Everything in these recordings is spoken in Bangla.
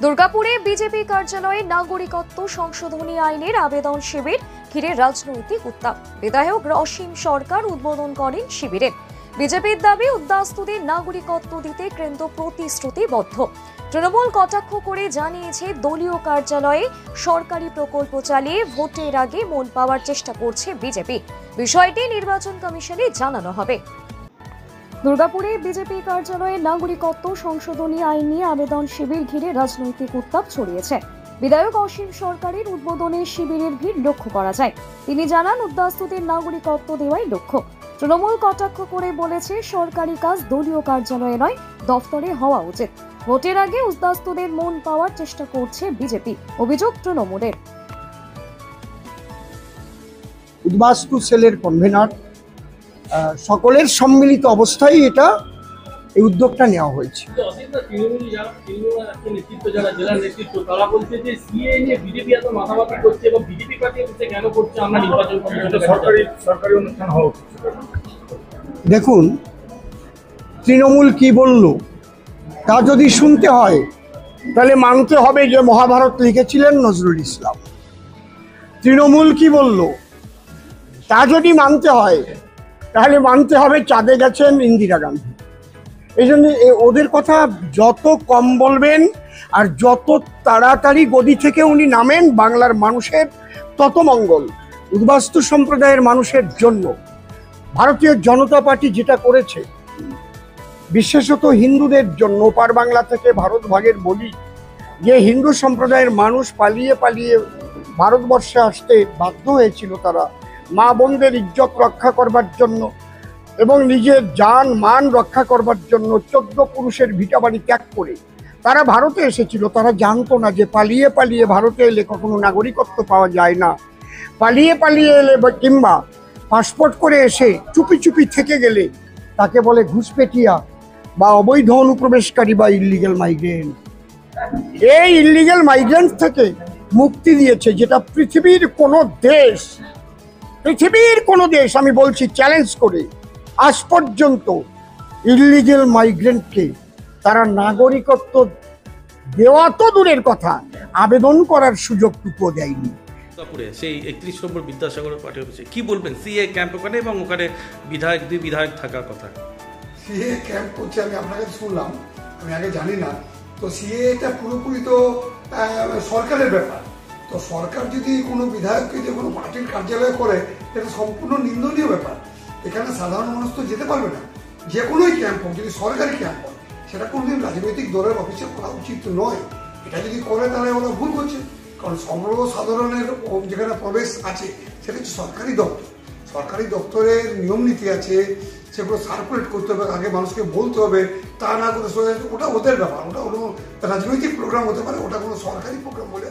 দুর্গাপুরে বিজেপি কার্যালয়ে নাগরিকত্ব সংশোধনী আইনের আবেদন শিবির ঘিরে রাজনৈতিক উত্তাপ। বিধায়ক অসীম সরকার উদ্বোধন করেন শিবিরের। বিজেপির দাবি, উদ্বাস্তুদের নাগরিকত্ব দিতে কেন্দ্র প্রতিশ্রুতিবদ্ধ। তৃণমূল কটাক্ষ করে জানিয়েছে, দলীয় কার্যালয়ে সরকারি প্রকল্প চালিয়ে ভোটের আগে মন পাওয়ার চেষ্টা করছে বিজেপি। বিষয়টি নির্বাচন কমিশনে জানানো হবে। দুর্গাপুরে বিজেপি কার্যালয়ে নাগরিকত্ব সংশোধনী আইন নিয়ে আবেদন শিবির ঘিরে রাজনৈতিক উত্তাপ ছড়িয়েছে। বিধায়ক অসীম সরকারের উদ্বোধনে শিবিরের ভিড় লক্ষ্য করা যায়। তিনি জানান, উদ্বাস্তুদের নাগরিকত্ব দেওয়াই লক্ষ্য। তৃণমূল কটাক্ষ করে বলেছে, সরকারি কাজ দলীয় কার্যালয়ে নয়, দফতরে হওয়া উচিত। ভোটের আগে উদ্বাস্তুদের মন পাওয়ার চেষ্টা করছে বিজেপি, অভিযোগ তৃণমূলের। উদ্বাস্তু সেলের কনভেনার সকলের সম্মিলিত অবস্থায় এই উদ্যোগটা নেওয়া হয়েছে। দেখুন, তৃণমূল কি বলল তা যদি শুনতে হয় তাহলে মানতে হবে যে মহাভারত লিখেছিলেন নজরুল ইসলাম। তৃণমূল কি বলল তা যদি মানতে হয় তাহলে মানতে হবে চাঁদে গেছেন ইন্দিরা গান্ধী। এই জন্য ওদের কথা যত কম বলবেন আর যত তাড়াতাড়ি গদি থেকে উনি নামেন, বাংলার মানুষের তত মঙ্গল। উদ্বাস্তু সম্প্রদায়ের মানুষের জন্য ভারতীয় জনতা পার্টি যেটা করেছে, বিশেষত হিন্দুদের জন্য, ওপার বাংলা থেকে ভারত ভাগের বলি যে হিন্দু সম্প্রদায়ের মানুষ পালিয়ে পালিয়ে ভারতবর্ষে আসতে বাধ্য হয়েছিল, তারা মা বোনদের ইজ্জত রক্ষা করবার জন্য এবং নিজের জান মান রক্ষা করবার জন্য 14 পুরুষের ভিটাবাড়ি ত্যাগ করে তারা ভারতে এসেছিল। তারা জানতো না যে পালিয়ে পালিয়ে ভারতে এলে কখনো নাগরিকত্ব পাওয়া যায় না। পালিয়ে পালিয়ে এলে কিংবা পাসপোর্ট করে এসে চুপি চুপি থেকে গেলে তাকে বলে ঘুষপেটিয়া বা অবৈধ অনুপ্রবেশকারী বা ইল্লিগেল মাইগ্রেন্ট। এই ইল্লিগেল মাইগ্রেন্ট থেকে মুক্তি দিয়েছে, যেটা পৃথিবীর কোনো দেশ আমি বলছি চ্যালেঞ্জ করে আজ পর্যন্ত ইল্লিগেল মাইগ্রেন্টকে তারা নাগরিকত্ব দেওয়া তো দূরের কথা, আবেদন করার সুযোগটুকু দেয়নি। সেই 31 নম্বর বিদ্যাসাগর পার্টি অফিসে কি বলবেন? সিএ ক্যাম্প ওখানে এবং ওখানে দুই বিধায়ক থাকার কথা। সিএ ক্যাম্প করছে, আমি আপনার কাছে শুনলাম, আমি আগে জানি না। তো সিএ এটা পুরোপুরি তো সরকারের ব্যাপার। তো সরকার যদি কোনো বিধায়ককে যে কোনো পার্টির কার্যালয়ে করে, এটা সম্পূর্ণ নিন্দনীয় ব্যাপার। এখানে সাধারণ মানুষ তো যেতে পারবে না। যে কোনোই ক্যাম্প হোক, যদি সরকারি ক্যাম্প হয়, সেটা কোনোদিন রাজনৈতিক দলের অফিসে করা উচিত নয়। এটা যদি করে তাহলে ওরা ভুল করছে, কারণ সর্বসাধারণের যেখানে প্রবেশ আছে সেটা হচ্ছে সরকারি দপ্তর। সরকারি দপ্তরের নিয়ম নীতি আছে, সেগুলো সার্কুলেট করতে হবে, আগে মানুষকে বলতে হবে। তা না করে ওটা ওদের ব্যাপার, ওটা কোনো রাজনৈতিক প্রোগ্রাম হতে পারে, ওটা কোনো সরকারি প্রোগ্রাম বলে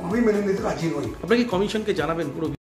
আমি মেনে নিতে রাজি নই। আপনাকে কমিশনকে জানাবেন পুরো